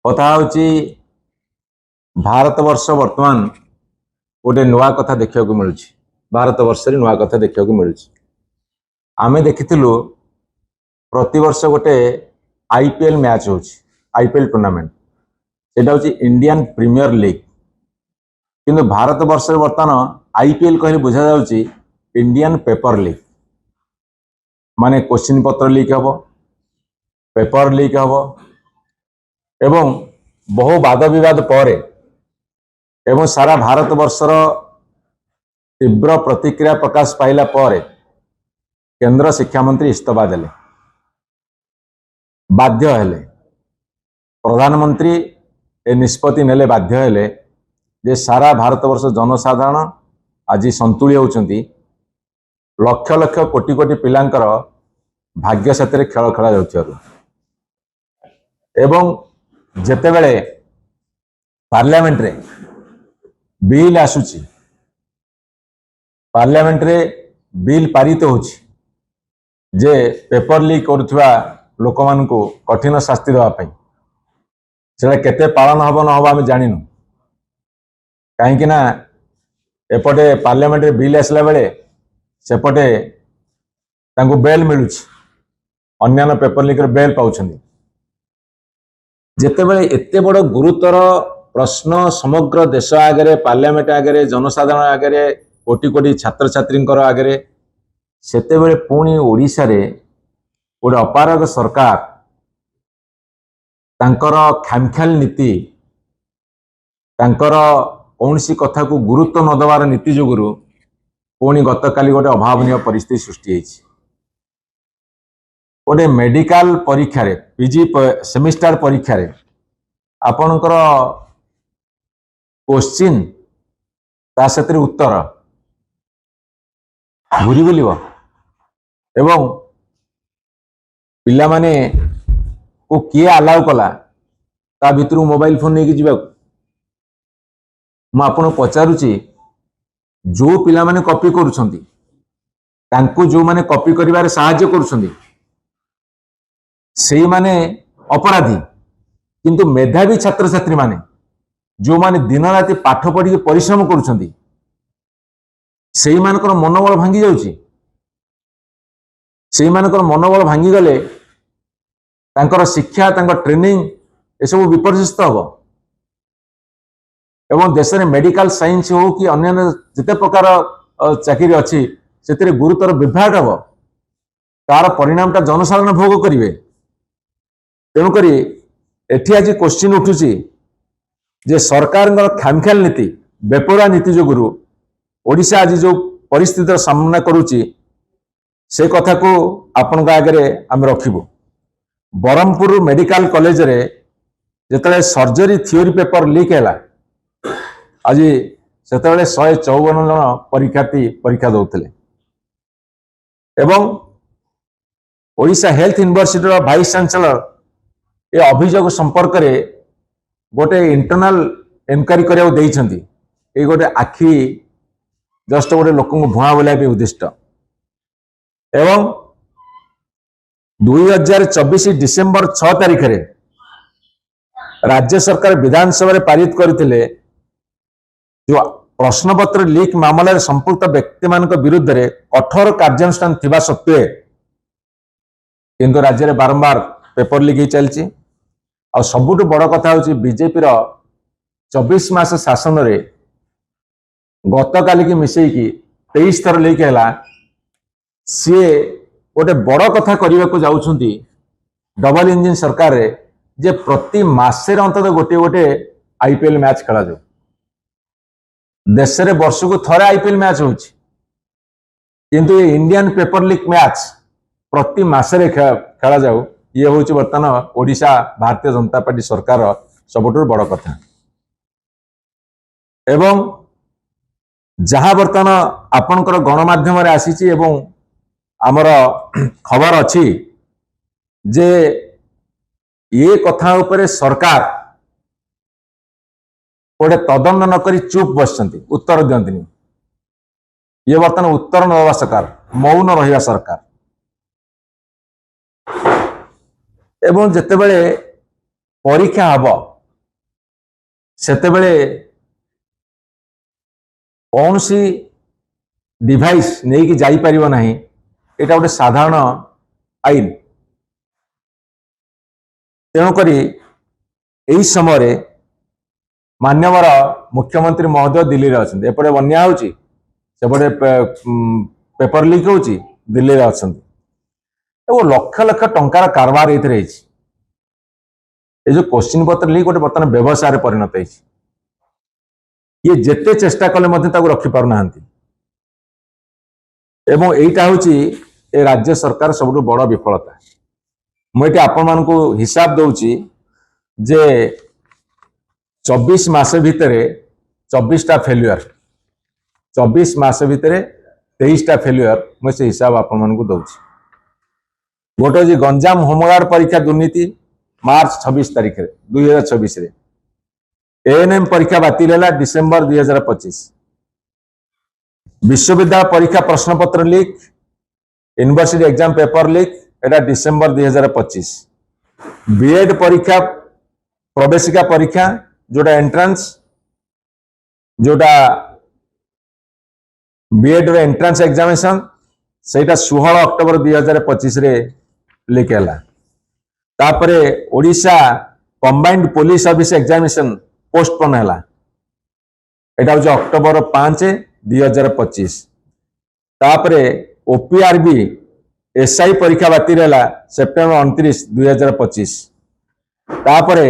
कथा हूँ भारत वर्ष वर्तमान गोटे नुआ कथा देखा मिलूँ। भारत वर्ष नुआ कथा देखा मिलूँ। आमे देखिलु प्रति वर्ष गोटे आईपीएल मैच हो आईपीएल टूर्नामेंट सेटा हूँ इंडियन प्रीमियर लीग किंतु भारत वर्ष वर्तमान आईपीएल कहले बुझा जाउची इंडियन पेपर लीग माने क्वेश्चन पत्र लीक हम पेपर लीक हम एवं बहु वाद विवाद पर एवं सारा भारत वर्षर तीव्र प्रतिक्रिया प्रकाश पाइला पर केंद्र शिक्षा मंत्री इस्तीफा देले बाध्य हेले प्रधानमंत्री ए निष्पत्ति नेले बाध्य हेले जे सारा भारत वर्ष जनसाधारण आज संतुली होउचंती लक्ष लक्ष कोटी कोटी पिलांकर भाग्य साथी खेल खेला जाउछारु एवं जेतेबेले पार्लियामेंट रे बिल आसुची पार्लियामेंट रे बिल पारित होउची जे पेपर लीक करुवा लोक मानकु कठिन शास्ति देवा पई सेटा केते पालन हबो न हबो आमे जानिनु कहीं ना एपटे पार्लियामेंट रे बिल आसला बेले सेपटे तांको बेल मिलुची अन्यान्य पेपर लीक रे बेल पाउछंदी जेतेबेले एते बड़ गुरुतर प्रश्न समग्र देश आगे पार्लियामेंट आगे जनसाधारण आगे कोटी कोटी छात्र छात्री आगे सेतेबेले पुणी ओडिशा रे गोटे अपारग सरकार तांकर खामख्याल नीति तांकर कौनसी कथा को गुरुत्व न देवार नीति जोगुरु पुणी गतकाली गोटे अभावनीय परिस्थिति सृष्टि होइछि। गोटे मेडिकल परीक्षा रे पीजी सेमिस्टर परीक्षा रे आपणकर क्वेश्चन ता सतिर उत्तर घूरी बुलिव एवं पिला माने को किए अलाउ कला ता भितर मोबाइल फोन नहीं जीवा मुझे पचारुची जो पिला माने कॉपी करुछंती तांको जो माने कॉपी करिवारे सहाय्य करुछंती सेई माने अपराधी किंतु मेधावी छात्र छात्री माने जो माने दिन राति पाठ पढ़ी परिश्रम करुछंती सेई मानकर मनोबल भांगी जाउची सेई मानकर मनोबल भांगी गले तांकर शिक्षा तांकर ट्रेनिंग ए सब विपर्यस्त हबो एवं देश में मेडिकल साइंस हो कि अन्य जिते प्रकार चाकरी अच्छी से गुरुतर विभ्राट हम तार परिणामटा जनसाधारण भोग करेंगे तेणुक एटी आज क्वेश्चन उठुची जे सरकार खामख्याल नीति बेपरा नीति जोगुरु ओडिशा आज जो परिस्थितिर सामना करुची से कथा को आपण आगे आम रखिबु। ब्रह्मपुर मेडिकल कॉलेज रे जेतले सर्जरी थ्योरी पेपर लीक हैला आज से 154 जन परीक्षार्थी परीक्षा दौले एवं Odisha health university vice chancellor ए अभियोग संपर्क में गोटे इंटरनल एनक्वारी करने गोटे आखि जस्ट गोटे लोक भुआ बोला उद्दिष्ट एवं 2024 डिसेम्बर 6 तारिख रे राज्य सरकार विधानसभा पारित करते जो प्रश्नपत्र लीक मामला संपुक्त व्यक्ति मान विरुद्ध रे कठोर कार्यानुष्ठान थिबा सत्वे किंतु राज्य में बारंबार पेपर लीक ही चलती आ सबुठ बड़ कथा हूँ बीजेपी 24 मास शासन रे गतकाली की मिसेकी 23 थर लीक है सी गोटे बड़ कथा करने को जाउछंती डबल इंजिन सरकार रे जे प्रति मासे अंतत गोटे गोटे आईपीएल मैच खेला जाऊ देश रे वर्ष को थरे आईपीएल मैच होची किंतु ये इंडियन पेपर लीक मैच प्रति मासरे खेला जाऊ ये हूँ बर्तमान ओडिशा भारतीय जनता पार्टी सरकार सबुठ बड़ कथा एवं जहाँ बर्तमान आपणकर गणमाध्यम आसी आमर खबर अच्छी जे ये कथा उपरे सरकार गोटे तदंत नक चुप बस उत्तर दिंती ये बर्तमान उत्तर न सरकार मौन रहा सरकार एवं जितेबले परीक्षा हम ସେତେବେଳେ କୌଣସି डिवाइस नहीं कि जाई परिबो नहीं एटा गोटे साधारण आईन तेणुक यही समय मान्यवर मुख्यमंत्री महोदय दिल्ली रे अछंती एपटे बन्या होची सेपटे पेपर लीक होची दिल्ली रे अछंती एगो लक्ष लक्ष टंकार कारबार एथरे हेची ए जो क्वेश्चन पत्र लीक गोटे बर्तमान व्यवसाय रे परिणत हेची ये जेते चेष्टा कले मध्ये ताको रखि पारु नाहंती एवं एटा होची ए राज्य सरकार सबुठु बड़ विफलता मुझे आपण मानकु हिसाब दउची जे 24 मास भितरे 24टा फेल्युअर 24 मास भितरे 23टा फेल्युअर मुझे हिसाब आपण मानकु दउची गोटे जी गंजाम होमगार्ड परीक्षा दुर्नीति मार्च 26 तारिख रे 2026 रे एएनएम परीक्षा बातिल है डिसेम्बर 2025 विश्वविद्यालय परीक्षा प्रश्न पत्र leak university exam paper leak एटा डिसेम्बर 2025 बीएड परीक्षा प्रवेशिका परीक्षा जोटा एंट्रांस जोटा बीएड रे एंट्रांस एग्जामिनेशन सेटा 16 अक्टोबर 2025 रे लीक हैला तापरे Odisha combined police service examination postpone हैला एटा हो अक्टोबर 5 2025 तापरे ओपीआरबी एसआई परीक्षा बातिल है सेप्टेम्बर 29 2025 तापरे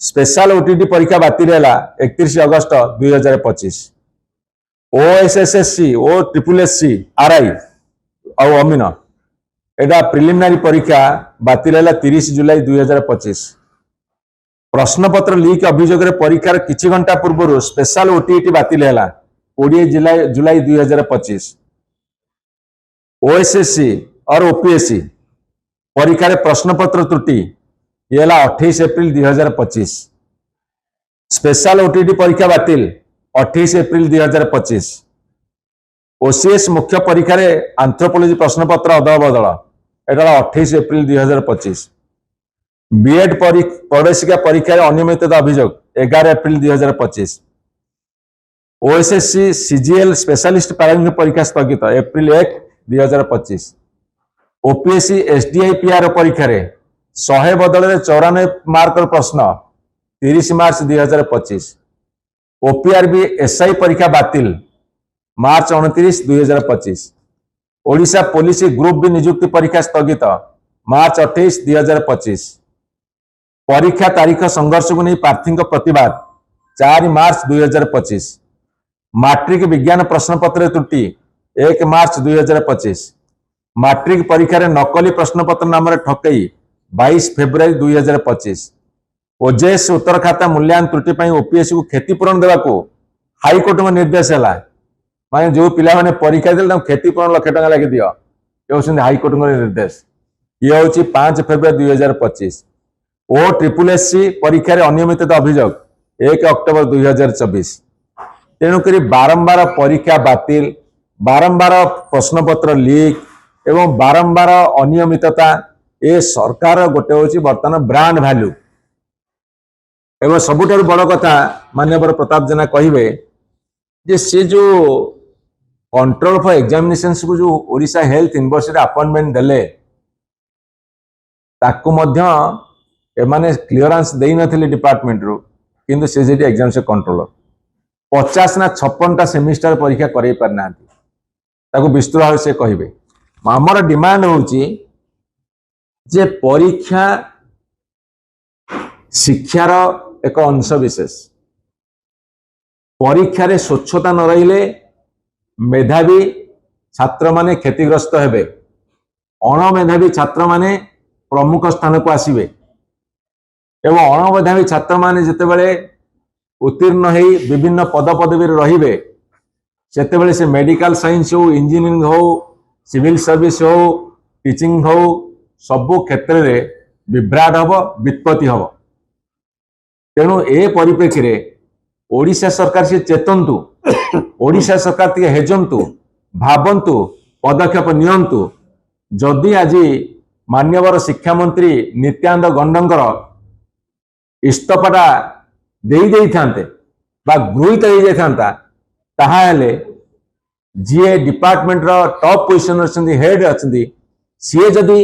स्पेशल ओटीटी परीक्षा बातिल है 31 अगस्त 2025 ओएसएसएससी ओ ट्रिपलएससी आरआई और अमीन एटा प्रिलिमिनारी परीक्षा बातिल है 30 जुलाई 2025 प्रश्नपत्र लीक अभियोग परीक्षार किछि घंटा पूर्व स्पेशल ओटीटी बातिल है 20 जुलाई 2025 ओएसएससी और ओपीएससी परीक्षा प्रश्नपत्र त्रुटि ये 28 अप्रैल 2025 स्पेशल ओटीटी परीक्षा बातिल 28 अप्रैल 2025 ओसीएस मुख्य परीक्षा आंथ्रोपोलॉजी प्रश्नपत्र अदल बदल एटा 28 अप्रैल 2025 बीएड प्रवेशिका परीक्षा अनियमितता अभियोग 11 अप्रैल 2025 ओएसएससी सीजीएल स्पेशलिस्ट पैरामिलिट्री परीक्षा स्थगित एप्रिल 1 2025 ओपीएससी एसडीआई पीआर परीक्षा 100 बदल 94 मार्क प्रश्न 30 मार्च 2025 ओपीआरबी एसआई परीक्षा बातिल मार्च 29 2025 ओडिशा पुलिस ग्रुप बी नियुक्ति परीक्षा स्थगित मार्च 28 2025 परीक्षा तारीख संघर्ष को नहीं प्रार्थी प्रतिवाद 4 मार्च 2025 मैट्रिक विज्ञान प्रश्नपत्र त्रुटि 1 मार्च 2025 मैट्रिक परीक्षा नकली प्रश्नपत्र नाम ठकई 22 फेब्रुआरी 2025 ओजेएस उत्तर खाता मूल्यांकन त्रुटि ओपीएससी को क्षतिपूरण देवाको हाईकोर्ट में निर्देश है माने जो पिला माने परीक्षा दे क्षतिपूरण लाख टका लगे दियो ये हाईकोर्ट निर्देश ये हूँ 5 फेब्रुआरी 2025 ओ ट्रिपलएससी परीक्षा अनियमितता अभियोग 1 अक्टोबर 2024 तेणुक बारंबार परीक्षा बातिल बारंबार प्रश्नपत्र लीक एवं बारंबार अनियमितता ए सरकार गोटे हूँ बर्तमान ब्रांड वैल्यू एवं सबुठ बड़ कथा माननीय प्रताप जेना कहे जे से जो कंट्रोल फॉर एग्जामिनेशंस को जो ओडिशा हेल्थ यूनिवर्सिटी अपॉइंटमेंट देले ताकू मध्य एमाने क्लियरेंस देई नथिले डिपार्टमेंट रो किंतु से जेटी एग्जाम से कंट्रोलर 50 ना 56टा सेमिस्टर परीक्षा करई पारना ताकू विस्तृत भाव से कहिबे हमर डिमांड होची जे परीक्षा शिक्षार एक अंश विशेष परीक्षा रे स्वच्छता न रहिले मेधावी छात्र माने क्षतिग्रस्त हेबे अणमेधावी छात्र माने प्रमुख स्थान को आसीबे एवं अणमेधावी छात्र माने जेतेबेले उत्तीर्ण हो विभिन्न पद पदवी रहिबे सेतेबेले से मेडिकल साइंस हो इंजीनियरिंग हो सिविल सर्विस हो टीचिंग हो सबु क्षेत्र रे विभ्राट हब वित्पत्ति हब तेणु ए परिप्रेक्षी रे ओडिशा सरकार से चेतंतु ओडिशा सरकार ती हेजंतु भावंतु पदक्षेप नियंतु जदि आज मान्यवर शिक्षा मंत्री नित्यानंद गंडंकर इस्तफाटा ଦେଇଥାନ୍ତେ ବା ଗୃହୀତ ହେଇଯାଇଥାନ୍ତା ତାହେଲେ ଯିଏ ଡିପାର୍ଟମେଣ୍ଟର ଟପ୍ ପୋଜିସନ ଅଛନ୍ତି ହେଡ୍ ଅଛନ୍ତି ସିଏ ଯଦି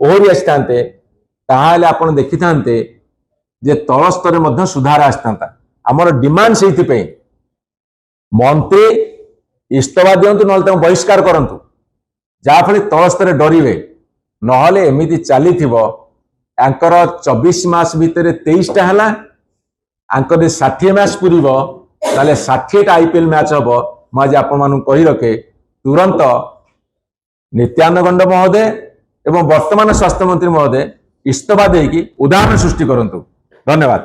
ଓହରି ଆସିଥାନ୍ତେ ତାହେଲେ ଆପଣ ଦେଖିଥାନ୍ତେ ଯେ ତଳ ସ୍ତରରେ ମଧ୍ୟ ସୁଧାର ଆସିଥାନ୍ତା। ଆମର ଡିମାଣ୍ଡ ସେଇଥିପାଇଁ ମନ୍ତ୍ରୀ ଇସ୍ତଫା ଦିଅନ୍ତୁ ନହେଲେ ତାଙ୍କୁ ବହିଷ୍କାର କରନ୍ତୁ, ଯାହାଫଳରେ ତଳ ସ୍ତରରେ ଡରିବେ। ନହେଲେ ଏମିତି ଚାଲିଥିବ ଆଙ୍କର 24 ମାସ ଭିତରେ 23ଟା ହେଲା, ଆଙ୍କର 60 ମ୍ୟାଚ୍ ପୁରିବ ତାହେଲେ 60ଟା IPL ମ୍ୟାଚ୍ ହବ। ମୁଁ ଆଜି ଆପଣମାନଙ୍କୁ କହି ରଖେ ତୁରନ୍ତ ନିତ୍ୟାନନ୍ଦ ଗଣ୍ଡ ମହୋଦୟ ଏବଂ ବର୍ତ୍ତମାନ ସ୍ୱାସ୍ଥ୍ୟମନ୍ତ୍ରୀ ମହୋଦୟ ଇସ୍ତଫା ଦେଇକି ଉଦାହରଣ ସୃଷ୍ଟି କରନ୍ତୁ। ଧନ୍ୟବାଦ।